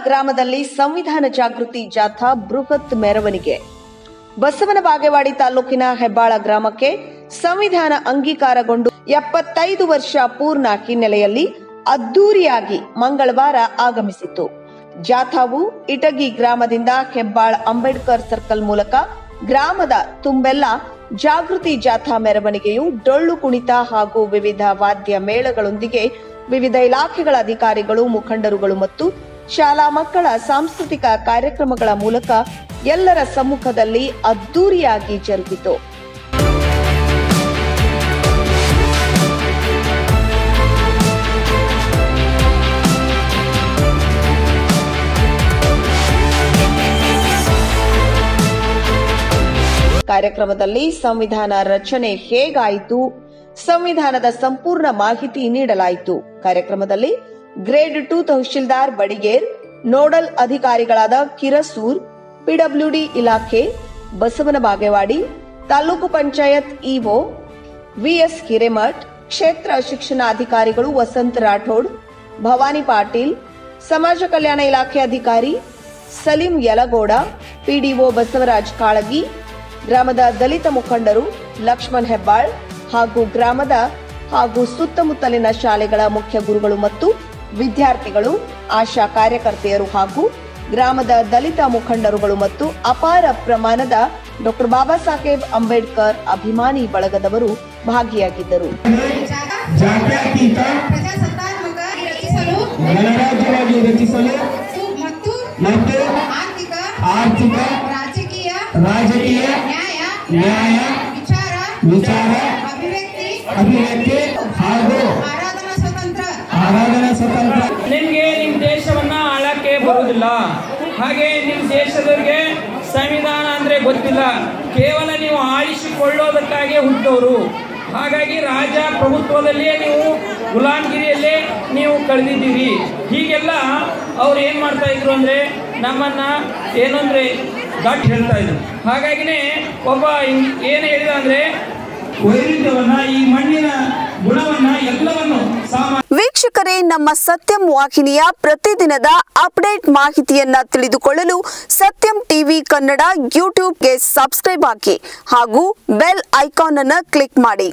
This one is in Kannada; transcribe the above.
ಗ್ರಾಮದಲ್ಲಿ ಸಂವಿಧಾನ ಜಾಗೃತಿ ಜಾಥಾ ಬೃಹತ್ ಮೆರವಣಿಗೆ. ಬಸವನ ಬಾಗೇವಾಡಿ ತಾಲೂಕಿನ ಹೆಬ್ಬಾಳ ಗ್ರಾಮಕ್ಕೆ ಸಂವಿಧಾನ ಅಂಗೀಕಾರಗೊಂಡು 75 ವರ್ಷ ಪೂರ್ಣ ಹಿನ್ನೆಲೆಯಲ್ಲಿ ಅದ್ದೂರಿಯಾಗಿ ಮಂಗಳವಾರ ಆಗಮಿಸಿತು. ಜಾಥಾವು ಇಟಗಿ ಗ್ರಾಮದಿಂದ ಹೆಬ್ಬಾಳ ಅಂಬೇಡ್ಕರ್ ಸರ್ಕಲ್ ಮೂಲಕ ಗ್ರಾಮದ ತುಂಬೆಲ್ಲ ಜಾಗೃತಿ ಜಾಥಾ ಮೆರವಣಿಗೆಯು ಡೊಳ್ಳು ಕುಣಿತ ಹಾಗೂ ವಿವಿಧ ವಾದ್ಯ ಮೇಳಗಳೊಂದಿಗೆ ವಿವಿಧ ಇಲಾಖೆಗಳ ಅಧಿಕಾರಿಗಳು, ಮುಖಂಡರುಗಳು ಮತ್ತು ಶಾಲಾ ಮಕ್ಕಳ ಸಾಂಸ್ಕೃತಿಕ ಕಾರ್ಯಕ್ರಮಗಳ ಮೂಲಕ ಎಲ್ಲರ ಸಮ್ಮುಖದಲ್ಲಿ ಅದ್ದೂರಿಯಾಗಿ ಜರುಗಿತು. ಕಾರ್ಯಕ್ರಮದಲ್ಲಿ ಸಂವಿಧಾನ ರಚನೆ ಹೇಗಾಯಿತು, ಸಂವಿಧಾನದ ಸಂಪೂರ್ಣ ಮಾಹಿತಿ ನೀಡಲಾಯಿತು. ಕಾರ್ಯಕ್ರಮದಲ್ಲಿ ಗ್ರೇಡ್ 2 ತಹಶೀಲ್ದಾರ್ ಬಡಿಗೇರ್, ನೋಡಲ್ ಅಧಿಕಾರಿಗಳಾದ ಕಿರಸೂರ್, ಪಿಡಬ್ಲ್ಯೂಡಿ ಇಲಾಖೆ, ಬಸವನ ಬಾಗೇವಾಡಿ, ತಾಲೂಕು ಪಂಚಾಯತ್ ಇಒ ವಿಎಸ್ ಹಿರೇಮಠ್, ಕ್ಷೇತ್ರ ಶಿಕ್ಷಣಾಧಿಕಾರಿಗಳು ವಸಂತ ರಾಠೋಡ್, ಭವಾನಿ ಪಾಟೀಲ್, ಸಮಾಜ ಕಲ್ಯಾಣ ಇಲಾಖೆ ಅಧಿಕಾರಿ ಸಲೀಂ ಯಲಗೋಡ, ಪಿಡಿಒ ಬಸವರಾಜ್ ಕಾಳಗಿ, ಗ್ರಾಮದ ದಲಿತ ಮುಖಂಡರು ಲಕ್ಷ್ಮಣ್ ಹೆಬ್ಬಾಳ್ ಹಾಗೂ ಗ್ರಾಮದ ಹಾಗೂ ಸುತ್ತಮುತ್ತಲಿನ ಶಾಲೆಗಳ ಮುಖ್ಯ ಗುರುಗಳು ಮತ್ತು ವಿದ್ಯಾರ್ಥಿಗಳು, ಆಶಾ ಕಾರ್ಯಕರ್ತೆಯರು ಹಾಗೂ ಗ್ರಾಮದ ದಲಿತ ಮುಖಂಡರುಗಳು ಮತ್ತು ಅಪಾರ ಪ್ರಮಾಣದ ಡಾಕ್ಟರ್ ಬಾಬಾ ಸಾಹೇಬ್ ಅಂಬೇಡ್ಕರ್ ಅಭಿಮಾನಿ ಬಳಗದವರು ಭಾಗಿಯಾಗಿದ್ದರು. ಆರ್ಥಿಕ, ರಾಜಕೀಯ, ನ್ಯಾಯ, ವಿಚಾರ, ಅಭಿವ್ಯಕ್ತಿ ಹಾಗೂ ಆರಾಧನಾ ಸ್ವತಂತ್ರ. ನಿಮಗೆ ನಿಮ್ಮ ದೇಶವನ್ನ ಆಳಕ್ಕೆ ಬರುವುದಿಲ್ಲ. ಹಾಗೆ ನಿಮ್ಮ ದೇಶದವರಿಗೆ ಸಂವಿಧಾನ ಅಂದ್ರೆ ಗೊತ್ತಿಲ್ಲ. ಕೇವಲ ನೀವು ಆಳಿಸಿಕೊಳ್ಳೋದಕ್ಕಾಗಿ ಹುಟ್ಟೋರು. ಹಾಗಾಗಿ ರಾಜ ಪ್ರಭುತ್ವದಲ್ಲಿಯೇ ನೀವು ಗುಲಾಮಗಿರಿಯಲ್ಲೇ ನೀವು ಕಳೆದಿದ್ದೀರಿ. ಹೀಗೆಲ್ಲ ಅವ್ರು ಏನ್ ಮಾಡ್ತಾ ಇದ್ರು ಅಂದ್ರೆ ನಮ್ಮನ್ನ ಏನು ಅಂದ್ರೆ ಘಾಟ್ ಹೇಳ್ತಾ ಇದ್ರು. ಹಾಗಾಗಿನೇ ಒಬ್ಬ ಏನು ಹೇಳಿದ ಅಂದ್ರೆ ವೈರುಧ್ಯವನ್ನ, ಈ ಮಣ್ಣಿನ ಗುಣವನ್ನ ಎಲ್ಲವನ್ನು ವೀಕ್ಷಕರೇ, ನಮ್ಮ ಸತ್ಯಂ ವಾಹಿನಿಯ ಪ್ರತಿದಿನದ ಅಪ್ಡೇಟ್ ಮಾಹಿತಿಯನ್ನ ತಿಳಿದುಕೊಳ್ಳಲು ಸತ್ಯಂ ಟಿವಿ ಕನ್ನಡ ಯೂಟ್ಯೂಬ್ಗೆ ಸಬ್ಸ್ಕ್ರೈಬ್ ಆಗಿ ಹಾಗೂ ಬೆಲ್ ಐಕಾನ್ ಅನ್ನು ಕ್ಲಿಕ್ ಮಾಡಿ.